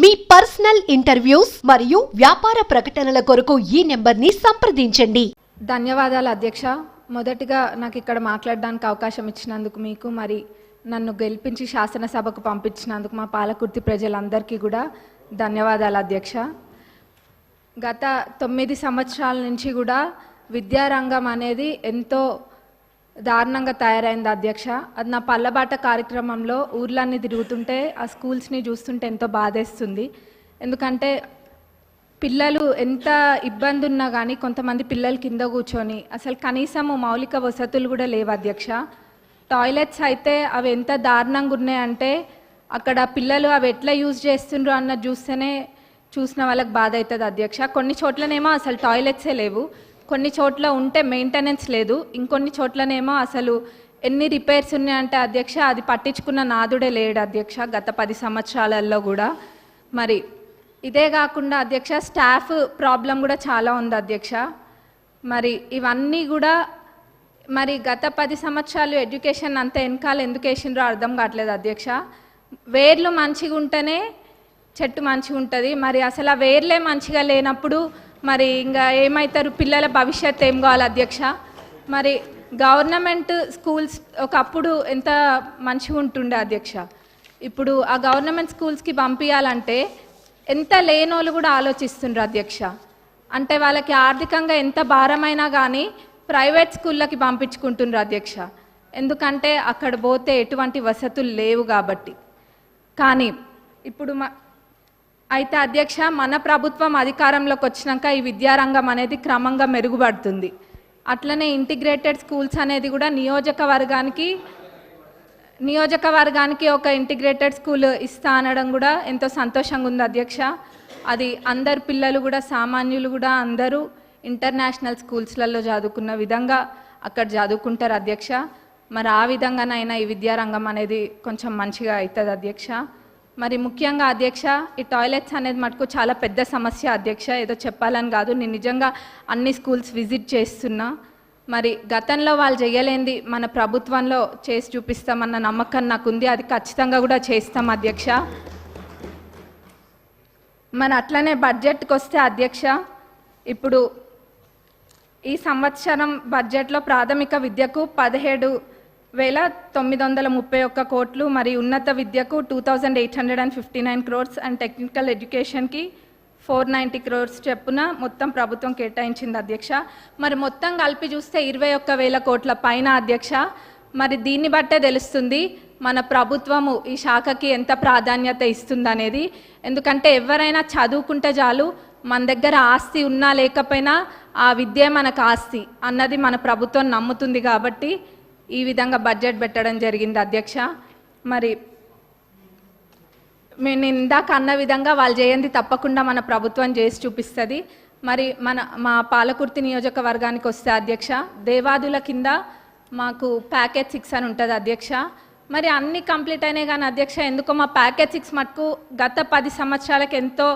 మీ personal interviews మరియు వ్యాపార ప్రకటనల కొరకు ఈ నెంబర్ని సంప్రదించండి. ధన్యవాదాలు అధ్యక్ష. మొదటిగా నాకు ఇక్కడ మాట్లాడడానికి అవకాశం ఇచ్చినందుకు మీకు, మరి నన్ను గెలిపించి శాసనసభకు పంపించినందుకు మా పాలకుర్తి ప్రజలందరికీ కూడా ధన్యవాదాలు అధ్యక్ష. గత 9 సంవత్సరాల నుంచి కూడా విద్యారంగం అనేది ఎంతో దారుణంగా తయారైంది అధ్యక్ష. అది నా పల్లబాట కార్యక్రమంలో ఊర్లన్నీ తిరుగుతుంటే ఆ స్కూల్స్ని చూస్తుంటే ఎంతో బాధేస్తుంది. ఎందుకంటే పిల్లలు ఎంత ఇబ్బంది ఉన్నా కానీ కొంతమంది పిల్లలు కింద కూర్చొని అసలు కనీసం మౌలిక వసతులు కూడా లేవు అధ్యక్ష. టాయిలెట్స్ అయితే అవి ఎంత దారుణంగా ఉన్నాయంటే అక్కడ పిల్లలు అవి ఎట్లా యూజ్ చేస్తుండ్రు అన్న చూస్తేనే చూసిన వాళ్ళకి బాధ అవుతుంది అధ్యక్ష. కొన్ని చోట్లనేమో అసలు టాయిలెట్సే లేవు, కొన్ని చోట్ల ఉంటే మెయింటెనెన్స్ లేదు, ఇంకొన్ని చోట్లనేమో అసలు ఎన్ని రిపేర్స్ ఉన్నాయంటే అధ్యక్ష అది పట్టించుకున్న నాదుడే లేడు అధ్యక్ష గత 10 సంవత్సరాలలో కూడా. మరి ఇదే కాకుండా అధ్యక్ష స్టాఫ్ ప్రాబ్లం కూడా చాలా ఉంది అధ్యక్ష. మరి ఇవన్నీ కూడా మరి గత 10 సంవత్సరాలు ఎడ్యుకేషన్ అంతా వెనకాల ఎందుకు వేసిండ్రో అర్థం కావట్లేదు అధ్యక్ష. వేర్లు మంచిగా ఉంటేనే చెట్టు మంచిగా ఉంటుంది. మరి అసలు ఆ వేర్లే మంచిగా లేనప్పుడు మరి ఇంకా ఏమవుతారు, పిల్లల భవిష్యత్ ఏం కావాలి అధ్యక్ష. మరి గవర్నమెంట్ స్కూల్స్ ఒకప్పుడు ఎంత మంచిగా ఉంటుండే అధ్యక్ష. ఇప్పుడు ఆ గవర్నమెంట్ స్కూల్స్కి పంపించాలంటే ఎంత లేనోళ్ళు కూడా ఆలోచిస్తుండ్రు అధ్యక్ష. అంటే వాళ్ళకి ఆర్థికంగా ఎంత భారమైనా కానీ ప్రైవేట్ స్కూళ్ళకి పంపించుకుంటుండ్రు అధ్యక్ష. ఎందుకంటే అక్కడ పోతే ఎటువంటి వసతులు లేవు కాబట్టి. కానీ ఇప్పుడు అయితే అధ్యక్ష మన ప్రభుత్వం అధికారంలోకి వచ్చినాక ఈ విద్యారంగం అనేది క్రమంగా మెరుగుపడుతుంది. అట్లనే ఇంటిగ్రేటెడ్ స్కూల్స్ అనేది కూడా నియోజకవర్గానికి ఒక ఇంటిగ్రేటెడ్ స్కూల్ ఇస్తా అనడం కూడా ఎంతో సంతోషంగా ఉంది అధ్యక్ష. అది అందరు పిల్లలు కూడా సామాన్యులు కూడా అందరూ ఇంటర్నేషనల్ స్కూల్స్లలో చదువుకున్న విధంగా అక్కడ చదువుకుంటారు అధ్యక్ష. మరి ఆ విధంగానైనా ఈ విద్యారంగం అనేది కొంచెం మంచిగా అవుతుంది అధ్యక్ష. మరి ముఖ్యంగా అధ్యక్ష ఈ టాయిలెట్స్ అనేది మటుకు చాలా పెద్ద సమస్య అధ్యక్ష. ఏదో చెప్పాలని కాదు, నేను నిజంగా అన్ని స్కూల్స్ విజిట్ చేస్తున్నా. మరి గతంలో వాళ్ళు చేయలేంది మన ప్రభుత్వంలో చేసి చూపిస్తామన్న నమ్మకం నాకు ఉంది. అది ఖచ్చితంగా కూడా చేస్తాం అధ్యక్ష. మరి అట్లనే బడ్జెట్కి వస్తే అధ్యక్ష, ఇప్పుడు ఈ సంవత్సరం బడ్జెట్లో ప్రాథమిక విద్యకు 17,931 కోట్లు, మరి ఉన్నత విద్యకు 2,859 crores అండ్ టెక్నికల్ ఎడ్యుకేషన్కి 490 crores చెప్పున మొత్తం ప్రభుత్వం కేటాయించింది అధ్యక్ష. మరి మొత్తం కలిపి చూస్తే 21,000 కోట్ల పైన అధ్యక్ష. మరి దీన్ని బట్టే తెలుస్తుంది మన ప్రభుత్వము ఈ శాఖకి ఎంత ప్రాధాన్యత ఇస్తుందనేది. ఎందుకంటే ఎవరైనా చదువుకుంటే చాలు, మన దగ్గర ఆస్తి ఉన్నా లేకపోయినా ఆ విద్య మనకు ఆస్తి అన్నది మన ప్రభుత్వం నమ్ముతుంది కాబట్టి ఈ విధంగా బడ్జెట్ పెట్టడం జరిగింది అధ్యక్ష. మరి నేను ఇందాక అన్న విధంగా వాళ్ళు చేయండి తప్పకుండా మన ప్రభుత్వం చేసి చూపిస్తుంది. మరి మా పాలకుర్తి నియోజకవర్గానికి వస్తే అధ్యక్ష, దేవాదుల కింద మాకు ప్యాకేజ్ 6 అని ఉంటుంది అధ్యక్ష. మరి అన్నీ కంప్లీట్ అయినాయి కానీ అధ్యక్ష ఎందుకో మా ప్యాకేజ్ 6 మటుకు గత 10 సంవత్సరాలకు ఎంతో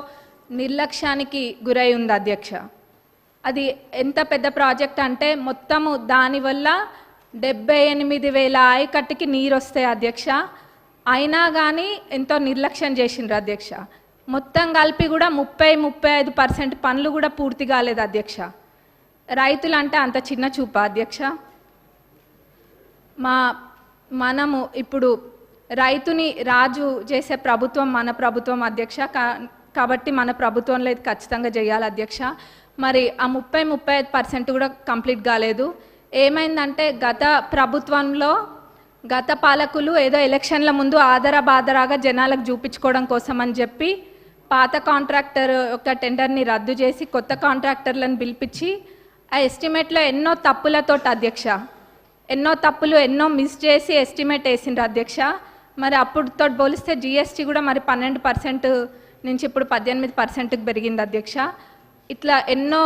నిర్లక్ష్యానికి గురై ఉంది అధ్యక్ష. అది ఎంత పెద్ద ప్రాజెక్ట్ అంటే మొత్తము దానివల్ల 78,000 ఆయకట్టుకి నీరు వస్తాయి అధ్యక్ష. అయినా కానీ ఎంతో నిర్లక్ష్యం చేసిండ్రు అధ్యక్ష. మొత్తం కలిపి కూడా 30-35% పనులు కూడా పూర్తి కాలేదు అధ్యక్ష. రైతులు అంటే అంత చిన్న చూపా అధ్యక్ష. మనము ఇప్పుడు రైతుని రాజు చేసే ప్రభుత్వం మన ప్రభుత్వం అధ్యక్ష. కాబట్టి మన ప్రభుత్వంలో ఇది ఖచ్చితంగా చేయాలి అధ్యక్ష. మరి ఆ 30-35% కూడా కంప్లీట్ కాలేదు. ఏమైందంటే గత ప్రభుత్వంలో గత పాలకులు ఏదో ఎలక్షన్ల ముందు ఆదరాగా జనాలకు చూపించుకోవడం కోసం అని చెప్పి పాత కాంట్రాక్టర్ యొక్క టెండర్ని రద్దు చేసి కొత్త కాంట్రాక్టర్లను పిలిపించి ఆ ఎస్టిమేట్లో ఎన్నో తప్పులతోటి అధ్యక్ష, ఎన్నో మిస్ చేసి ఎస్టిమేట్ వేసిండ్రు అధ్యక్ష. మరి అప్పుడుతో పోలిస్తే జిఎస్టీ కూడా మరి 12% నుంచి ఇప్పుడు 18%కి పెరిగింది అధ్యక్ష. ఇట్లా ఎన్నో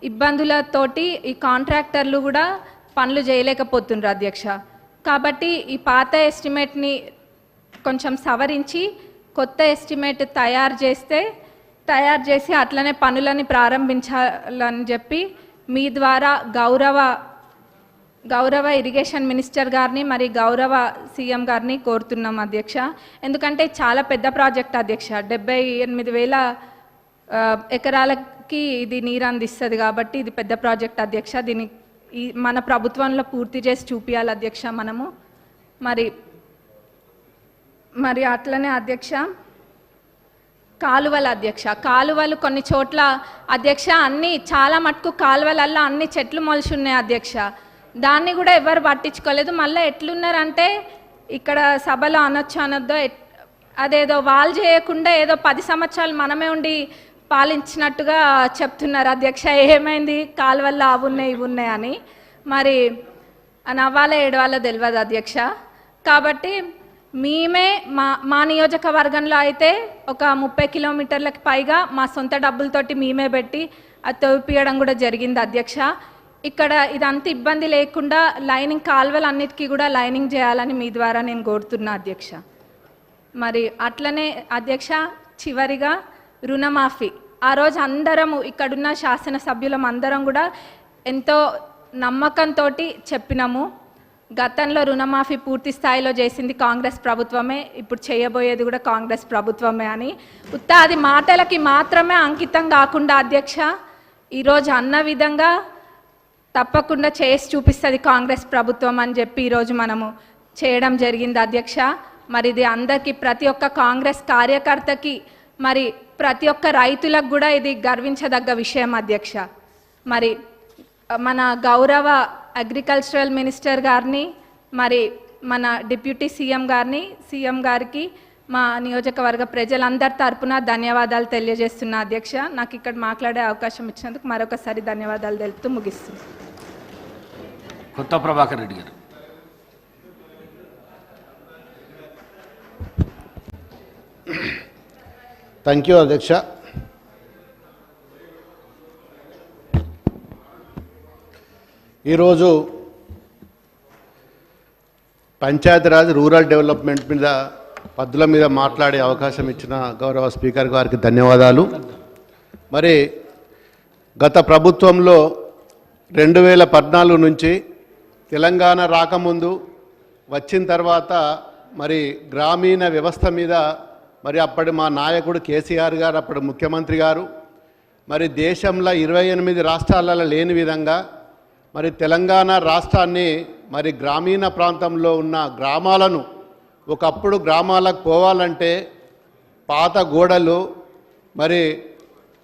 ఇబ్బందులతోటి ఈ కాంట్రాక్టర్లు కూడా పనులు చేయలేకపోతుండ్రు అధ్యక్ష. కాబట్టి ఈ పాత ఎస్టిమేట్ని కొంచెం సవరించి కొత్త ఎస్టిమేట్ తయారు చేసి అట్లనే పనులని ప్రారంభించాలని చెప్పి మీ ద్వారా గౌరవ గౌరవ ఇరిగేషన్ మినిస్టర్ గారిని మరి గౌరవ సీఎం గారిని కోరుతున్నాం అధ్యక్ష. ఎందుకంటే చాలా పెద్ద ప్రాజెక్ట్ అధ్యక్ష. 78,000 ఎకరాలకి ఇది నీరు అందిస్తుంది కాబట్టి ఇది పెద్ద ప్రాజెక్ట్ అధ్యక్ష. దీన్ని మన ప్రభుత్వంలో పూర్తి చేసి చూపించాలి అధ్యక్ష మనము. మరి అట్లనే అధ్యక్ష కాలువలు అధ్యక్ష, కాలువలు కొన్ని చోట్ల అధ్యక్ష అన్ని చాలా మటుకు కాలువలల్లో అన్ని చెట్లు మొలిచి ఉన్నాయి అధ్యక్ష. దాన్ని కూడా ఎవరు పట్టించుకోలేదు. మళ్ళీ ఎట్లున్నారంటే ఇక్కడ సభలో అనొద్దో అదేదో వాళ్ళు చేయకుండా ఏదో 10 సంవత్సరాలు మనమే ఉండి పాలించినట్టుగా చెప్తున్నారు అధ్యక్ష. ఏమైంది కాలువల్లో అవి ఉన్నాయి ఇవి ఉన్నాయి అని. మరి నవ్వాలో ఏడవాలో తెలియదు అధ్యక్ష. కాబట్టి మేమే మా నియోజకవర్గంలో అయితే ఒక 30 కిలోమీటర్లకు పైగా మా సొంత డబ్బులతోటి మేమే పెట్టి అది తవ్విపియడం కూడా జరిగింది అధ్యక్ష. ఇక్కడ ఇదంతా ఇబ్బంది లేకుండా లైనింగ్ కాలువలు అన్నిటికీ కూడా లైనింగ్ చేయాలని మీ ద్వారా నేను కోరుతున్నా అధ్యక్ష. మరి అట్లనే అధ్యక్ష చివరిగా రుణమాఫీ, ఆ రోజు అందరము ఇక్కడున్న శాసనసభ్యులం అందరం కూడా ఎంతో నమ్మకంతో చెప్పినాము. గతంలో రుణమాఫీ పూర్తి స్థాయిలో చేసింది కాంగ్రెస్ ప్రభుత్వమే, ఇప్పుడు చేయబోయేది కూడా కాంగ్రెస్ ప్రభుత్వమే అని. అది మాటలకి మాత్రమే అంకితం కాకుండా అధ్యక్ష ఈరోజు అన్న విధంగా తప్పకుండా చేసి చూపిస్తుంది కాంగ్రెస్ ప్రభుత్వం అని చెప్పి ఈరోజు మనము చేయడం జరిగింది అధ్యక్ష. మరి ఇది అందరికీ ప్రతి ఒక్క కాంగ్రెస్ కార్యకర్తకి మరి ప్రతి ఒక్క రైతులకు కూడా ఇది గర్వించదగ్గ విషయం అధ్యక్ష. మరి మన గౌరవ అగ్రికల్చరల్ మినిస్టర్ గారిని మరి మన డిప్యూటీ సీఎం గారికి మా నియోజకవర్గ ప్రజలందరి తరపున ధన్యవాదాలు తెలియజేస్తున్నా అధ్యక్ష. నాకు ఇక్కడ మాట్లాడే అవకాశం ఇచ్చినందుకు మరొకసారి ధన్యవాదాలు తెలుపుతూ ముగిస్తున్నాను. కొత్త ప్రభాకర్ రెడ్డి గారు. థ్యాంక్ యూ అధ్యక్ష. ఈరోజు పంచాయతీరాజ్ రూరల్ డెవలప్మెంట్ మీద పద్ధతుల మీద మాట్లాడే అవకాశం ఇచ్చిన గౌరవ స్పీకర్ గారికి ధన్యవాదాలు. మరి గత ప్రభుత్వంలో 2014 నుంచి తెలంగాణ రాకముందు వచ్చిన తర్వాత మరి గ్రామీణ వ్యవస్థ మీద మరి అప్పటి మా నాయకుడు కేసీఆర్ గారు, అప్పటి ముఖ్యమంత్రి గారు మరి దేశంలో 28 రాష్ట్రాలలో లేని విధంగా మరి తెలంగాణ రాష్ట్రాన్ని మరి గ్రామీణ ప్రాంతంలో ఉన్న గ్రామాలను, ఒకప్పుడు గ్రామాలకు పోవాలంటే పాత గోడలు, మరి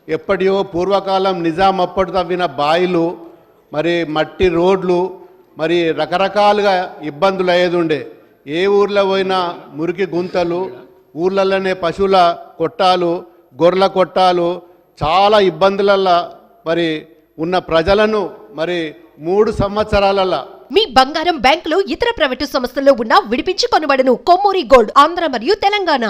ఎప్పటియో పూర్వకాలం నిజాం అప్పటి తవ్విన బాయిలు, మరి మట్టి రోడ్లు, మరి రకరకాలుగా ఇబ్బందులు అయ్యేది ఉండే. ఏ ఊర్లో పోయినా మురికి గుంతలు, ఊర్లలోనే పశువుల కొట్టాలు, గొర్రెల కొట్టాలు, చాలా ఇబ్బందులలో మరి ఉన్న ప్రజలను మరి 3 సంవత్సరాలలో మీ బంగారం బ్యాంకులో ఇతర ప్రైవేటు సంస్థల్లో ఉన్న విడిపించి కొనబడను. కొమ్మూరి గోల్డ్, ఆంధ్ర మరియు తెలంగాణ.